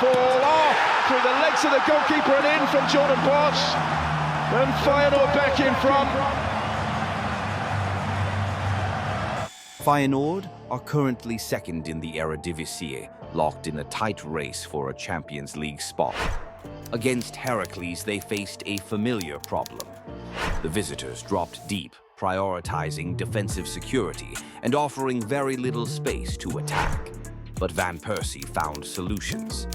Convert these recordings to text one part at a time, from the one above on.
ball off through the legs of the goalkeeper and in from Jordan Bosch. And Feyenoord back in front. Feyenoord are currently second in the Eredivisie, locked in a tight race for a Champions League spot. Against Heracles, they faced a familiar problem. The visitors dropped deep, prioritizing defensive security and offering very little space to attack. But Van Persie found solutions.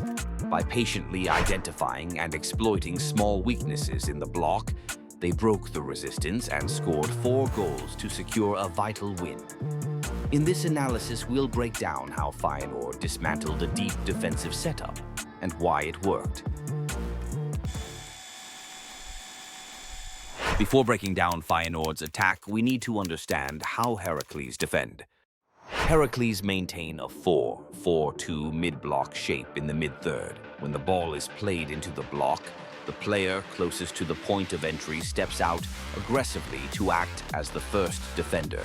By patiently identifying and exploiting small weaknesses in the block, they broke the resistance and scored 4 goals to secure a vital win. In this analysis, we'll break down how Feyenoord dismantled a deep defensive setup and why it worked. Before breaking down Feyenoord's attack, we need to understand how Heracles defend. Heracles maintain a 4-4-2 mid-block shape in the mid-third. When the ball is played into the block, the player closest to the point of entry steps out aggressively to act as the first defender.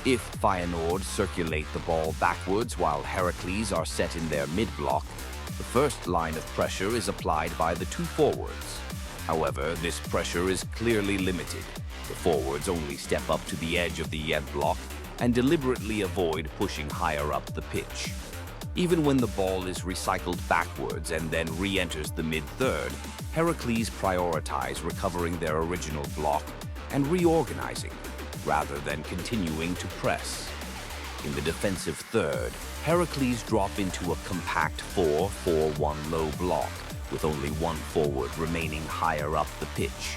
If Feyenoord circulate the ball backwards while Heracles are set in their mid-block, the first line of pressure is applied by the 2 forwards. However, this pressure is clearly limited. The forwards only step up to the edge of the end block and deliberately avoid pushing higher up the pitch. Even when the ball is recycled backwards and then re-enters the mid-third, Heracles prioritize recovering their original block and reorganizing, rather than continuing to press. In the defensive third, Heracles drop into a compact 4-4-1 low block, with only 1 forward remaining higher up the pitch.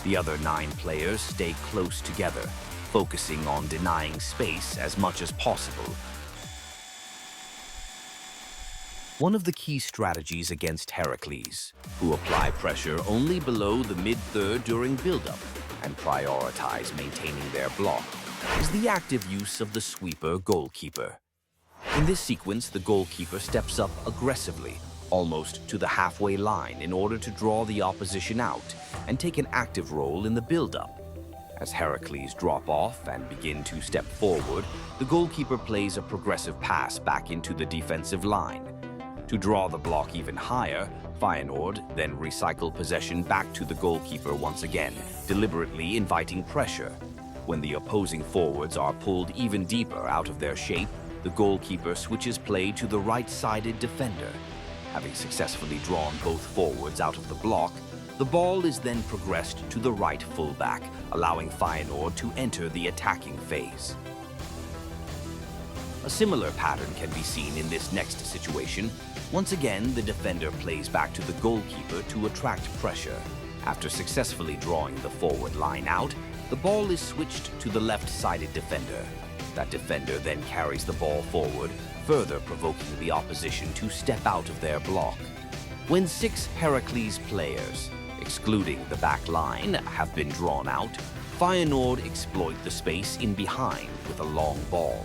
The other 9 players stay close together, focusing on denying space as much as possible. One of the key strategies against Heracles, who apply pressure only below the mid-third during build-up and prioritize maintaining their block, is the active use of the sweeper goalkeeper. In this sequence, the goalkeeper steps up aggressively, almost to the halfway line, in order to draw the opposition out and take an active role in the build-up. As Heracles drop off and begin to step forward, the goalkeeper plays a progressive pass back into the defensive line. To draw the block even higher, Feyenoord then recycle possession back to the goalkeeper once again, deliberately inviting pressure. When the opposing forwards are pulled even deeper out of their shape, the goalkeeper switches play to the right-sided defender. Having successfully drawn both forwards out of the block, the ball is then progressed to the right fullback, allowing Feyenoord to enter the attacking phase. A similar pattern can be seen in this next situation. Once again, the defender plays back to the goalkeeper to attract pressure. After successfully drawing the forward line out, the ball is switched to the left-sided defender. That defender then carries the ball forward, further provoking the opposition to step out of their block. When 6 Heracles players, excluding the back line, have been drawn out, Feyenoord exploit the space in behind with a long ball.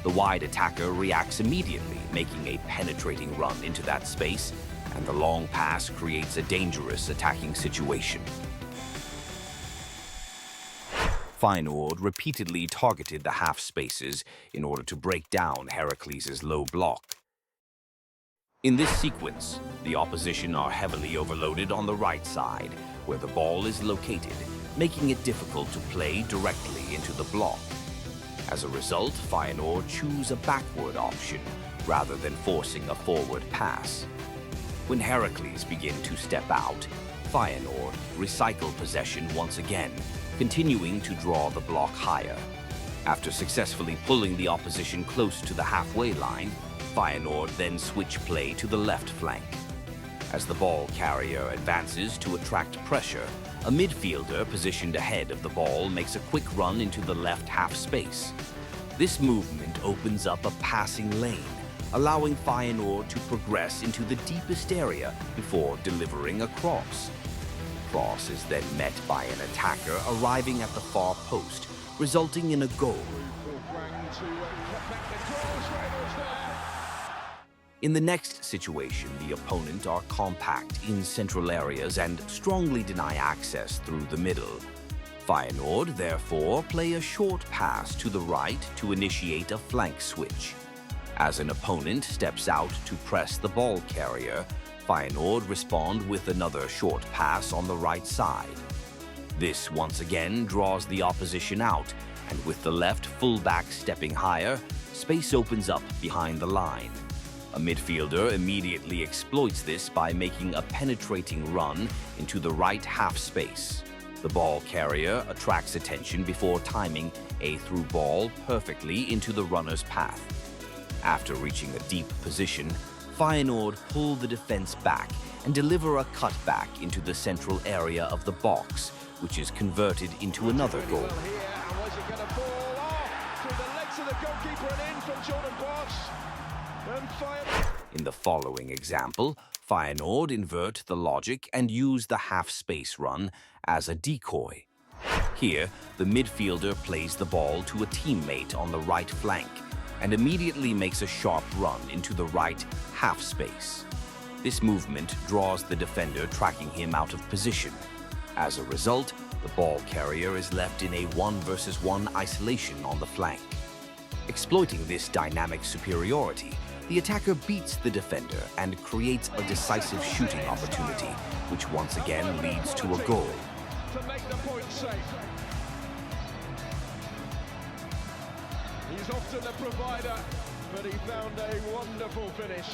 The wide attacker reacts immediately, making a penetrating run into that space, and the long pass creates a dangerous attacking situation. Feyenoord repeatedly targeted the half spaces in order to break down Heracles' low block. In this sequence, the opposition are heavily overloaded on the right side, where the ball is located, making it difficult to play directly into the block. As a result, Feyenoord choose a backward option, rather than forcing a forward pass. When Heracles begin to step out, Feyenoord recycle possession once again, continuing to draw the block higher. After successfully pulling the opposition close to the halfway line, Feyenoord then switch play to the left flank. As the ball carrier advances to attract pressure, a midfielder positioned ahead of the ball makes a quick run into the left half space. This movement opens up a passing lane, allowing Feyenoord to progress into the deepest area before delivering a cross. Cross is then met by an attacker arriving at the far post, resulting in a goal. In the next situation, the opponent are compact in central areas and strongly deny access through the middle. Feyenoord, therefore, play a short pass to the right to initiate a flank switch. As an opponent steps out to press the ball carrier, Feyenoord respond with another short pass on the right side. This once again draws the opposition out, and with the left fullback stepping higher, space opens up behind the line. A midfielder immediately exploits this by making a penetrating run into the right half space. The ball carrier attracts attention before timing a through ball perfectly into the runner's path. After reaching a deep position, Feyenoord pull the defense back and deliver a cutback into the central area of the box, which is converted into another goal. In the following example, Feyenoord invert the logic and use the half-space run as a decoy. Here, the midfielder plays the ball to a teammate on the right flank and immediately makes a sharp run into the right half-space. This movement draws the defender tracking him out of position. As a result, the ball carrier is left in a 1-versus-1 isolation on the flank. Exploiting this dynamic superiority, the attacker beats the defender and creates a decisive shooting opportunity, which once again leads to a goal. To make the point safe. He's often the provider, but he found a wonderful finish.